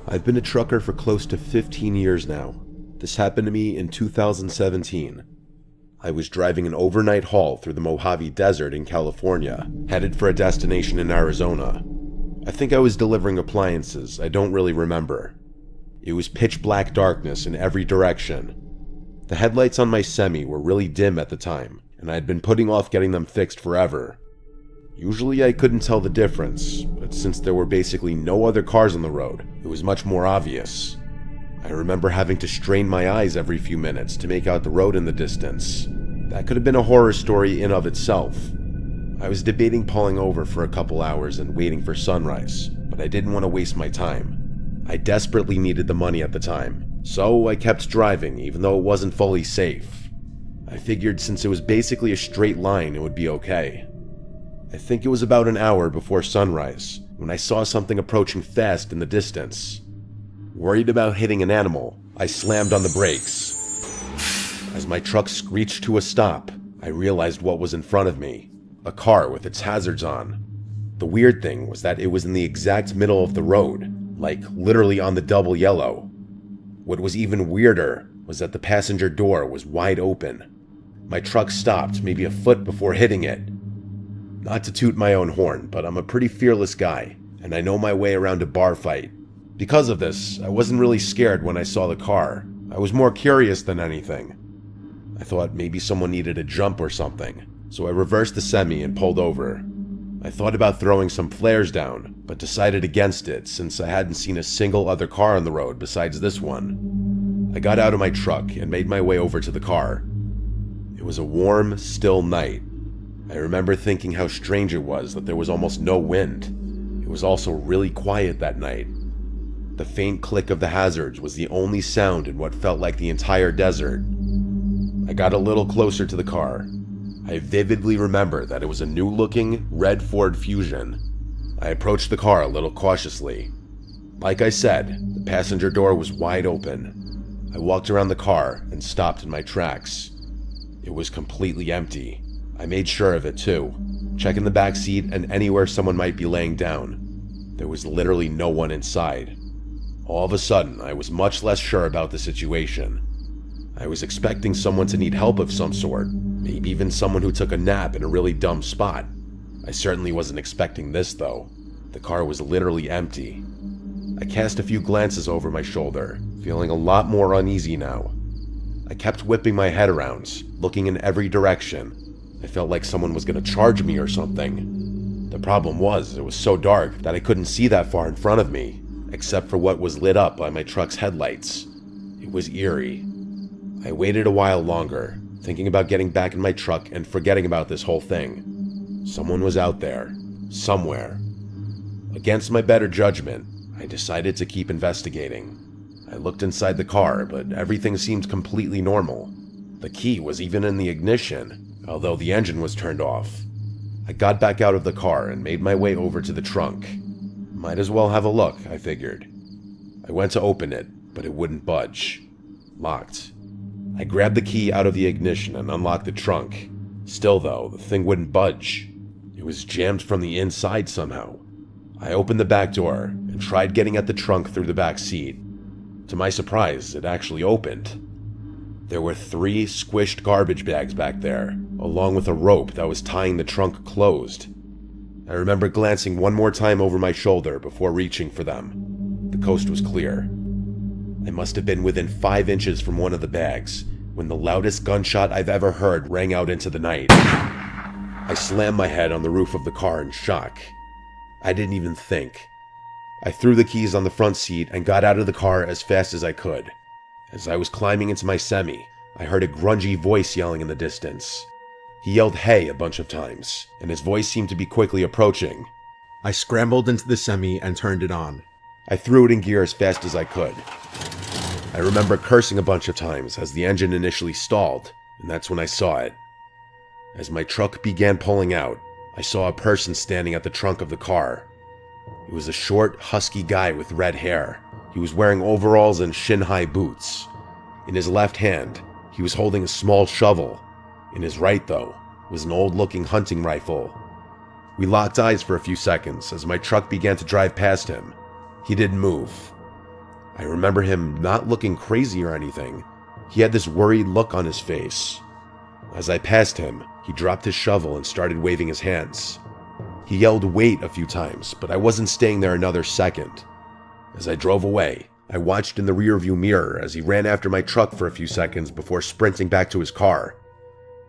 I've been a trucker for close to 15 years now. This happened to me in 2017. I was driving an overnight haul through the Mojave Desert in California, headed for a destination in Arizona. I think I was delivering appliances, I don't really remember. It was pitch black darkness in every direction. The headlights on my semi were really dim at the time, and I had been putting off getting them fixed forever. Usually I couldn't tell the difference, but since there were basically no other cars on the road, it was much more obvious. I remember having to strain my eyes every few minutes to make out the road in the distance. That could have been a horror story in of itself. I was debating pulling over for a couple hours and waiting for sunrise, but I didn't want to waste my time. I desperately needed the money at the time, so I kept driving even though it wasn't fully safe. I figured since it was basically a straight line it would be okay. I think it was about an hour before sunrise when I saw something approaching fast in the distance. Worried about hitting an animal, I slammed on the brakes. As my truck screeched to a stop, I realized what was in front of me, a car with its hazards on. The weird thing was that it was in the exact middle of the road, like literally on the double yellow. What was even weirder was that the passenger door was wide open. My truck stopped maybe a foot before hitting it. Not to toot my own horn, but I'm a pretty fearless guy, and I know my way around a bar fight. Because of this, I wasn't really scared when I saw the car. I was more curious than anything. I thought maybe someone needed a jump or something, so I reversed the semi and pulled over. I thought about throwing some flares down, but decided against it since I hadn't seen a single other car on the road besides this one. I got out of my truck and made my way over to the car. It was a warm, still night. I remember thinking how strange it was that there was almost no wind. It was also really quiet that night. The faint click of the hazards was the only sound in what felt like the entire desert. I got a little closer to the car. I vividly remember that it was a new-looking red Ford Fusion. I approached the car a little cautiously. Like I said, the passenger door was wide open. I walked around the car and stopped in my tracks. It was completely empty. I made sure of it too, checking the back seat and anywhere someone might be laying down. There was literally no one inside. All of a sudden, I was much less sure about the situation. I was expecting someone to need help of some sort, maybe even someone who took a nap in a really dumb spot. I certainly wasn't expecting this though. The car was literally empty. I cast a few glances over my shoulder, feeling a lot more uneasy now. I kept whipping my head around, looking in every direction. I felt like someone was going to charge me or something. The problem was, it was so dark that I couldn't see that far in front of me, except for what was lit up by my truck's headlights. It was eerie. I waited a while longer, thinking about getting back in my truck and forgetting about this whole thing. Someone was out there, somewhere. Against my better judgment, I decided to keep investigating. I looked inside the car, but everything seemed completely normal. The key was even in the ignition, although the engine was turned off. I got back out of the car and made my way over to the trunk. Might as well have a look, I figured. I went to open it, but it wouldn't budge. Locked. I grabbed the key out of the ignition and unlocked the trunk. Still though, the thing wouldn't budge. It was jammed from the inside somehow. I opened the back door and tried getting at the trunk through the back seat. To my surprise, it actually opened. There were 3 squished garbage bags back there, along with a rope that was tying the trunk closed. I remember glancing one more time over my shoulder before reaching for them. The coast was clear. I must have been within 5 inches from one of the bags when the loudest gunshot I've ever heard rang out into the night. I slammed my head on the roof of the car in shock. I didn't even think. I threw the keys on the front seat and got out of the car as fast as I could. As I was climbing into my semi, I heard a grungy voice yelling in the distance. He yelled "hey" a bunch of times, and his voice seemed to be quickly approaching. I scrambled into the semi and turned it on. I threw it in gear as fast as I could. I remember cursing a bunch of times as the engine initially stalled, and that's when I saw it. As my truck began pulling out, I saw a person standing at the trunk of the car. It was a short, husky guy with red hair. He was wearing overalls and shin-high boots. In his left hand, he was holding a small shovel. In his right, though, was an old-looking hunting rifle. We locked eyes for a few seconds as my truck began to drive past him. He didn't move. I remember him not looking crazy or anything. He had this worried look on his face. As I passed him, he dropped his shovel and started waving his hands. He yelled "wait" a few times, but I wasn't staying there another second. As I drove away, I watched in the rearview mirror as he ran after my truck for a few seconds before sprinting back to his car.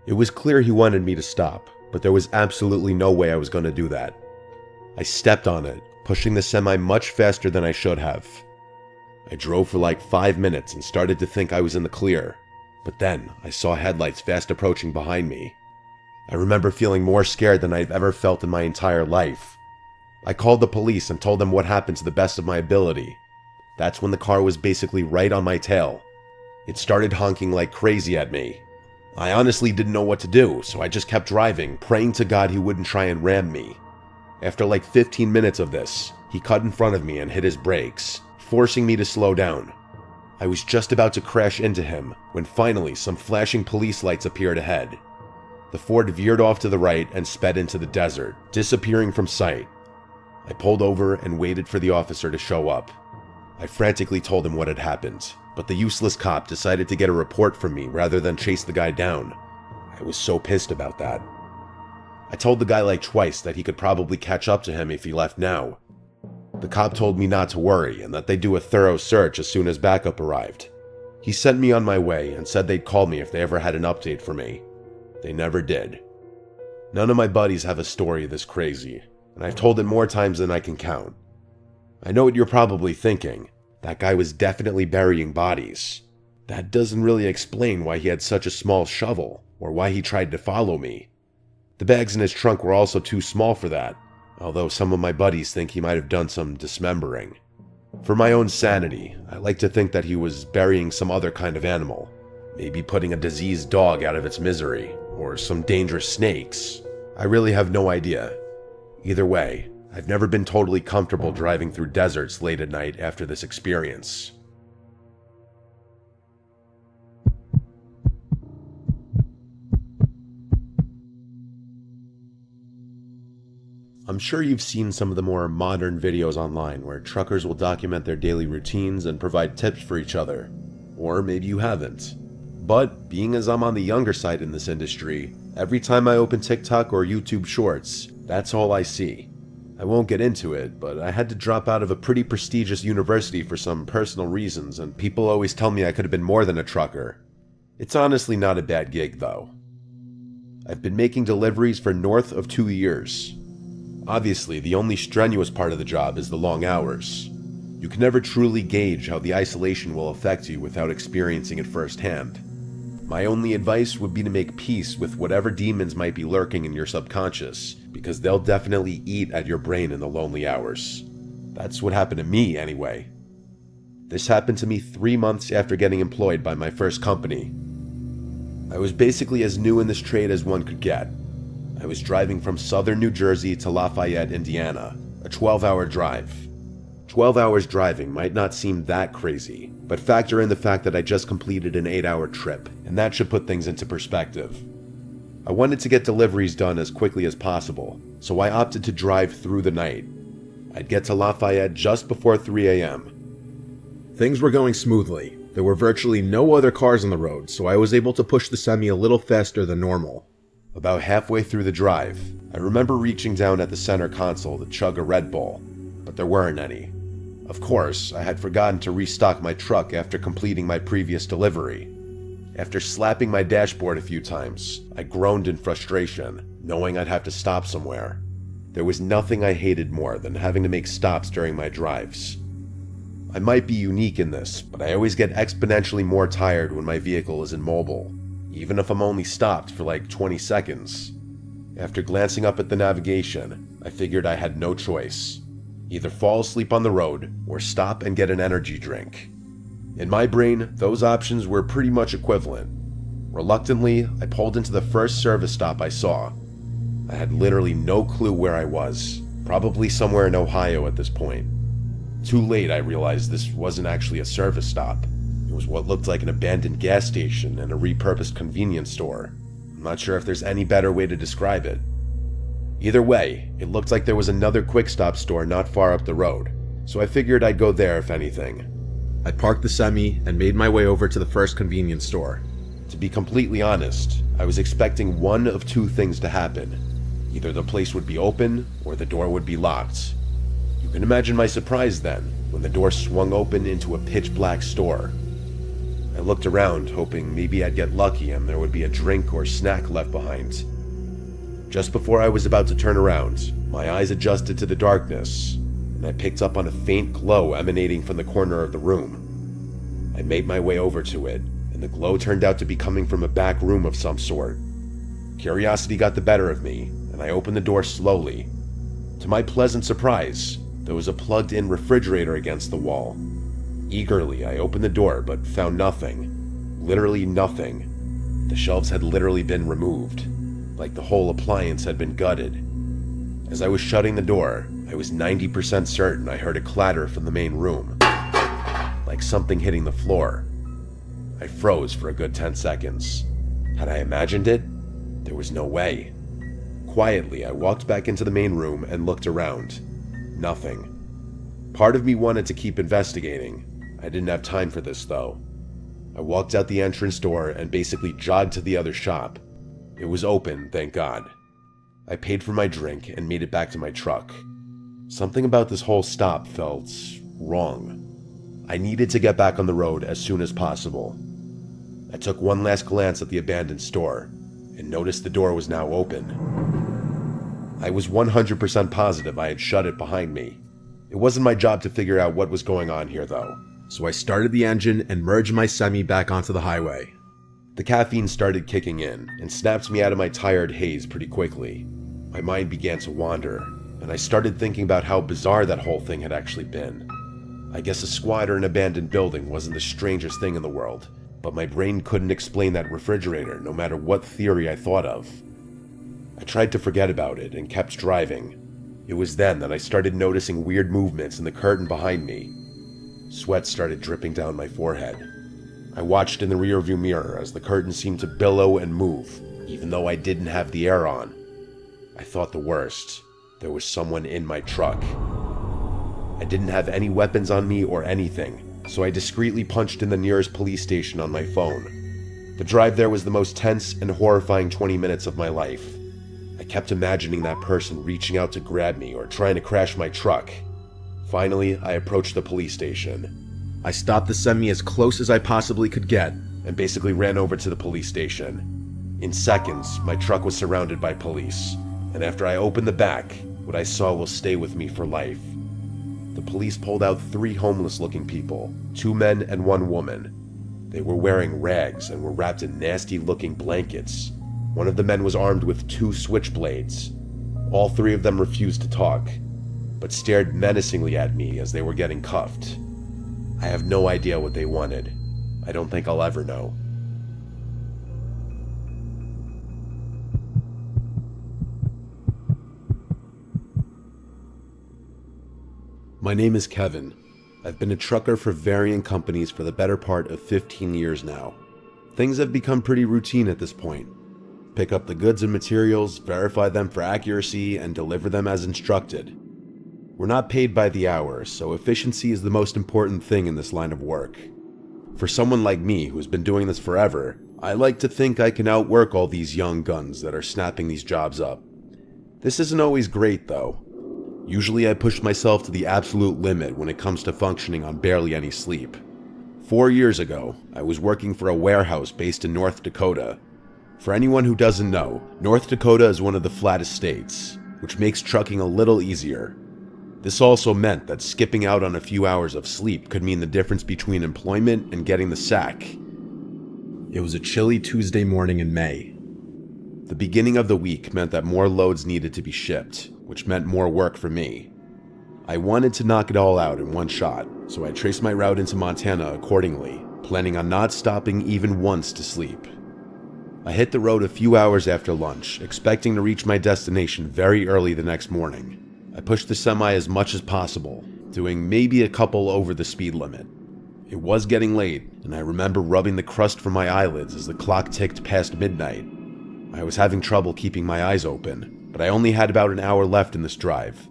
It was clear he wanted me to stop, but there was absolutely no way I was going to do that. I stepped on it, pushing the semi much faster than I should have. I drove for like 5 minutes and started to think I was in the clear, but then I saw headlights fast approaching behind me. I remember feeling more scared than I've ever felt in my entire life. I called the police and told them what happened to the best of my ability. That's when the car was basically right on my tail. It started honking like crazy at me. I honestly didn't know what to do, so I just kept driving, praying to God he wouldn't try and ram me. After like 15 minutes of this, he cut in front of me and hit his brakes, forcing me to slow down. I was just about to crash into him when finally some flashing police lights appeared ahead. The Ford veered off to the right and sped into the desert, disappearing from sight. I pulled over and waited for the officer to show up. I frantically told him what had happened, but the useless cop decided to get a report from me rather than chase the guy down. I was so pissed about that. I told the guy like twice that he could probably catch up to him if he left now. The cop told me not to worry and that they'd do a thorough search as soon as backup arrived. He sent me on my way and said they'd call me if they ever had an update for me. They never did. None of my buddies have a story this crazy, and I've told it more times than I can count. I know what you're probably thinking. That guy was definitely burying bodies. That doesn't really explain why he had such a small shovel, or why he tried to follow me. The bags in his trunk were also too small for that, although some of my buddies think he might have done some dismembering. For my own sanity, I like to think that he was burying some other kind of animal, maybe putting a diseased dog out of its misery, or some dangerous snakes. I really have no idea. Either way, I've never been totally comfortable driving through deserts late at night after this experience. I'm sure you've seen some of the more modern videos online where truckers will document their daily routines and provide tips for each other. Or maybe you haven't. But being as I'm on the younger side in this industry, every time I open TikTok or YouTube Shorts, that's all I see. I won't get into it, but I had to drop out of a pretty prestigious university for some personal reasons, and people always tell me I could have been more than a trucker. It's honestly not a bad gig, though. I've been making deliveries for north of 2 years. Obviously, the only strenuous part of the job is the long hours. You can never truly gauge how the isolation will affect you without experiencing it firsthand. My only advice would be to make peace with whatever demons might be lurking in your subconscious, because they'll definitely eat at your brain in the lonely hours. That's what happened to me, anyway. This happened to me 3 months after getting employed by my first company. I was basically as new in this trade as one could get. I was driving from southern New Jersey to Lafayette, Indiana, a 12-hour drive. 12 hours driving might not seem that crazy, but factor in the fact that I just completed an 8-hour trip, and that should put things into perspective. I wanted to get deliveries done as quickly as possible, so I opted to drive through the night. I'd get to Lafayette just before 3 a.m. Things were going smoothly. There were virtually no other cars on the road, so I was able to push the semi a little faster than normal. About halfway through the drive, I remember reaching down at the center console to chug a Red Bull, but there weren't any. Of course, I had forgotten to restock my truck after completing my previous delivery. After slapping my dashboard a few times, I groaned in frustration, knowing I'd have to stop somewhere. There was nothing I hated more than having to make stops during my drives. I might be unique in this, but I always get exponentially more tired when my vehicle is immobile, even if I'm only stopped for like 20 seconds. After glancing up at the navigation, I figured I had no choice. Either fall asleep on the road, or stop and get an energy drink. In my brain, those options were pretty much equivalent. Reluctantly, I pulled into the first service stop I saw. I had literally no clue where I was, probably somewhere in Ohio at this point. Too late, I realized this wasn't actually a service stop. It was what looked like an abandoned gas station and a repurposed convenience store. I'm not sure if there's any better way to describe it. Either way, it looked like there was another quick stop store not far up the road, so I figured I'd go there if anything. I parked the semi and made my way over to the first convenience store. To be completely honest, I was expecting one of two things to happen. Either the place would be open or the door would be locked. You can imagine my surprise then, when the door swung open into a pitch black store. I looked around, hoping maybe I'd get lucky and there would be a drink or snack left behind. Just before I was about to turn around, my eyes adjusted to the darkness, and I picked up on a faint glow emanating from the corner of the room. I made my way over to it, and the glow turned out to be coming from a back room of some sort. Curiosity got the better of me, and I opened the door slowly. To my pleasant surprise, there was a plugged-in refrigerator against the wall. Eagerly, I opened the door but found nothing. Literally nothing. The shelves had literally been removed, like the whole appliance had been gutted. As I was shutting the door, I was 90% certain I heard a clatter from the main room, like something hitting the floor. I froze for a good 10 seconds. Had I imagined it? There was no way. Quietly, I walked back into the main room and looked around. Nothing. Part of me wanted to keep investigating. I didn't have time for this, though. I walked out the entrance door and basically jogged to the other shop. It was open, thank God. I paid for my drink and made it back to my truck. Something about this whole stop felt wrong. I needed to get back on the road as soon as possible. I took one last glance at the abandoned store and noticed the door was now open. I was 100% positive I had shut it behind me. It wasn't my job to figure out what was going on here, though, so I started the engine and merged my semi back onto the highway. The caffeine started kicking in and snapped me out of my tired haze pretty quickly. My mind began to wander, and I started thinking about how bizarre that whole thing had actually been. I guess a squad or an abandoned building wasn't the strangest thing in the world, but my brain couldn't explain that refrigerator no matter what theory I thought of. I tried to forget about it and kept driving. It was then that I started noticing weird movements in the curtain behind me. Sweat started dripping down my forehead. I watched in the rearview mirror as the curtain seemed to billow and move, even though I didn't have the air on. I thought the worst. There was someone in my truck. I didn't have any weapons on me or anything, so I discreetly punched in the nearest police station on my phone. The drive there was the most tense and horrifying 20 minutes of my life. I kept imagining that person reaching out to grab me or trying to crash my truck. Finally, I approached the police station. I stopped the semi as close as I possibly could get and basically ran over to the police station. In seconds, my truck was surrounded by police, and after I opened the back, what I saw will stay with me for life. The police pulled out 3 homeless-looking people, 2 men and 1 woman. They were wearing rags and were wrapped in nasty-looking blankets. One of the men was armed with 2 switchblades. All 3 of them refused to talk, but stared menacingly at me as they were getting cuffed. I have no idea what they wanted. I don't think I'll ever know. My name is Kevin. I've been a trucker for varying companies for the better part of 15 years now. Things have become pretty routine at this point. Pick up the goods and materials, verify them for accuracy, and deliver them as instructed. We're not paid by the hour, so efficiency is the most important thing in this line of work. For someone like me who's been doing this forever, I like to think I can outwork all these young guns that are snapping these jobs up. This isn't always great though. Usually I push myself to the absolute limit when it comes to functioning on barely any sleep. 4 years ago, I was working for a warehouse based in North Dakota. For anyone who doesn't know, North Dakota is one of the flattest states, which makes trucking a little easier. This also meant that skipping out on a few hours of sleep could mean the difference between employment and getting the sack. It was a chilly Tuesday morning in May. The beginning of the week meant that more loads needed to be shipped, which meant more work for me. I wanted to knock it all out in one shot, so I traced my route into Montana accordingly, planning on not stopping even once to sleep. I hit the road a few hours after lunch, expecting to reach my destination very early the next morning. I pushed the semi as much as possible, doing maybe a couple over the speed limit. It was getting late, and I remember rubbing the crust from my eyelids as the clock ticked past midnight. I was having trouble keeping my eyes open, but I only had about an hour left in this drive,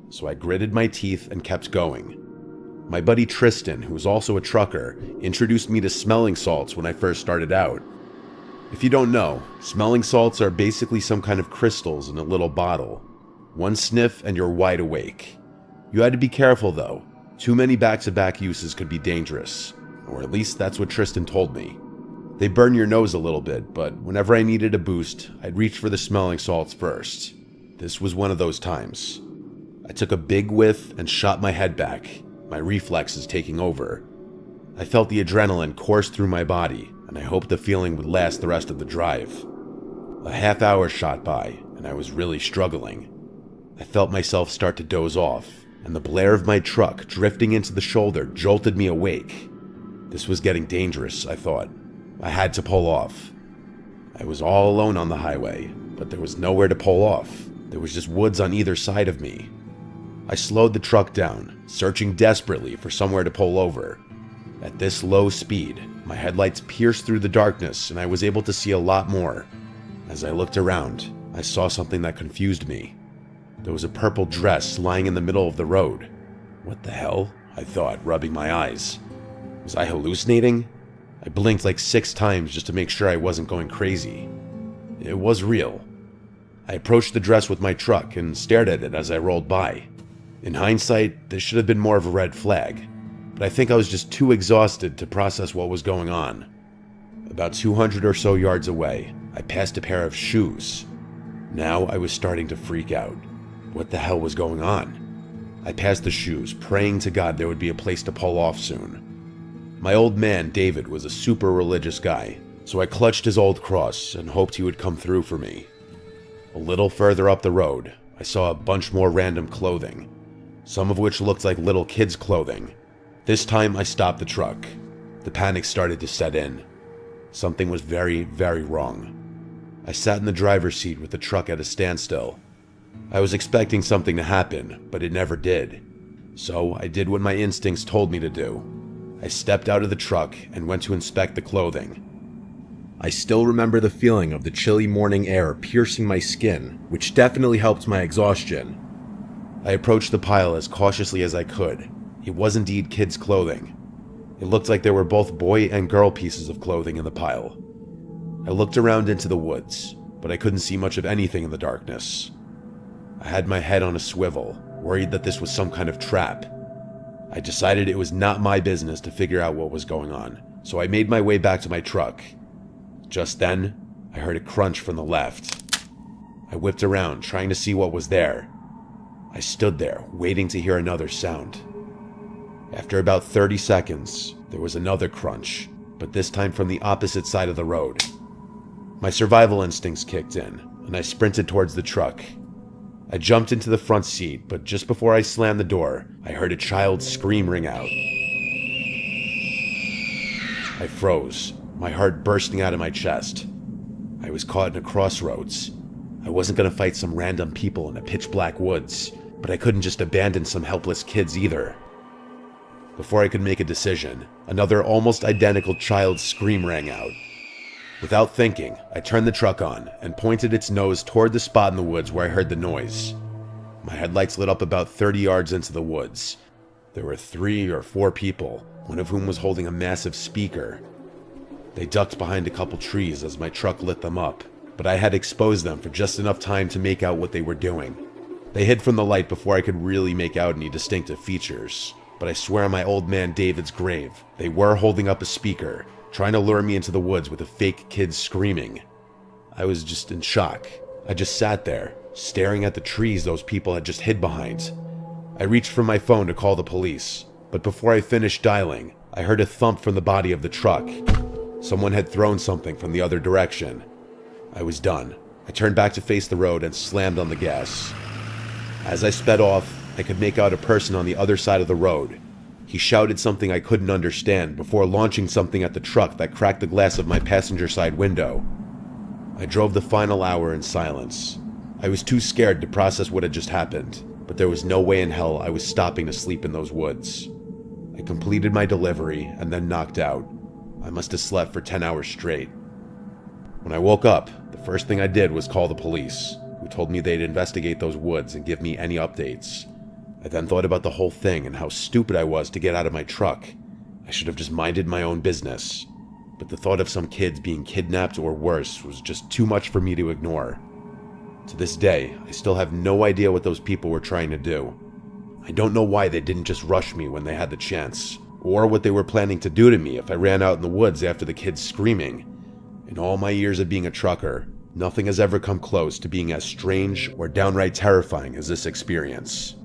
so I gritted my teeth and kept going. My buddy Tristan, who was also a trucker, introduced me to smelling salts when I first started out. If you don't know, smelling salts are basically some kind of crystals in a little bottle. One sniff and you're wide awake. You had to be careful though. Too many back-to-back uses could be dangerous, or at least that's what Tristan told me. They burn your nose a little bit, but whenever I needed a boost, I'd reach for the smelling salts first. This was one of those times. I took a big whiff and shot my head back, my reflexes taking over. I felt the adrenaline course through my body, and I hoped the feeling would last the rest of the drive. A half hour shot by, and I was really struggling. I felt myself start to doze off, and the blare of my truck drifting into the shoulder jolted me awake. This was getting dangerous, I thought. I had to pull off. I was all alone on the highway, but there was nowhere to pull off. There was just woods on either side of me. I slowed the truck down, searching desperately for somewhere to pull over. At this low speed, my headlights pierced through the darkness and I was able to see a lot more. As I looked around, I saw something that confused me. There was a purple dress lying in the middle of the road. What the hell? I thought, rubbing my eyes. Was I hallucinating? I blinked like 6 times just to make sure I wasn't going crazy. It was real. I approached the dress with my truck and stared at it as I rolled by. In hindsight, this should have been more of a red flag, but I think I was just too exhausted to process what was going on. About 200 or so yards away, I passed a pair of shoes. Now I was starting to freak out. What the hell was going on? I passed the shoes, praying to God there would be a place to pull off soon. My old man, David, was a super religious guy, so I clutched his old cross and hoped he would come through for me. A little further up the road, I saw a bunch more random clothing, some of which looked like little kids' clothing. This time I stopped the truck. The panic started to set in. Something was very, very wrong. I sat in the driver's seat with the truck at a standstill. I was expecting something to happen, but it never did. So I did what my instincts told me to do. I stepped out of the truck and went to inspect the clothing. I still remember the feeling of the chilly morning air piercing my skin, which definitely helped my exhaustion. I approached the pile as cautiously as I could. It was indeed kids' clothing. It looked like there were both boy and girl pieces of clothing in the pile. I looked around into the woods, but I couldn't see much of anything in the darkness. I had my head on a swivel, worried that this was some kind of trap. I decided it was not my business to figure out what was going on, so I made my way back to my truck. Just then, I heard a crunch from the left. I whipped around, trying to see what was there. I stood there, waiting to hear another sound. After about 30 seconds, there was another crunch, but this time from the opposite side of the road. My survival instincts kicked in, and I sprinted towards the truck. I jumped into the front seat, but just before I slammed the door, I heard a child's scream ring out. I froze, my heart bursting out of my chest. I was caught in a crossroads. I wasn't going to fight some random people in a pitch-black woods, but I couldn't just abandon some helpless kids either. Before I could make a decision, another almost identical child's scream rang out. Without thinking, I turned the truck on and pointed its nose toward the spot in the woods where I heard the noise. My headlights lit up about 30 yards into the woods. There were 3 or 4 people, one of whom was holding a massive speaker. They ducked behind a couple trees as my truck lit them up, but I had exposed them for just enough time to make out what they were doing. They hid from the light before I could really make out any distinctive features, but I swear on my old man David's grave, they were holding up a speaker, trying to lure me into the woods with a fake kid screaming. I was just in shock. I just sat there, staring at the trees those people had just hid behind. I reached for my phone to call the police, but before I finished dialing, I heard a thump from the body of the truck. Someone had thrown something from the other direction. I was done. I turned back to face the road and slammed on the gas. As I sped off, I could make out a person on the other side of the road. He shouted something I couldn't understand before launching something at the truck that cracked the glass of my passenger side window. I drove the final hour in silence. I was too scared to process what had just happened, but there was no way in hell I was stopping to sleep in those woods. I completed my delivery and then knocked out. I must have slept for 10 hours straight. When I woke up, the first thing I did was call the police, who told me they'd investigate those woods and give me any updates. I then thought about the whole thing and how stupid I was to get out of my truck. I should have just minded my own business. But the thought of some kids being kidnapped or worse was just too much for me to ignore. To this day, I still have no idea what those people were trying to do. I don't know why they didn't just rush me when they had the chance, or what they were planning to do to me if I ran out in the woods after the kids screaming. In all my years of being a trucker, nothing has ever come close to being as strange or downright terrifying as this experience.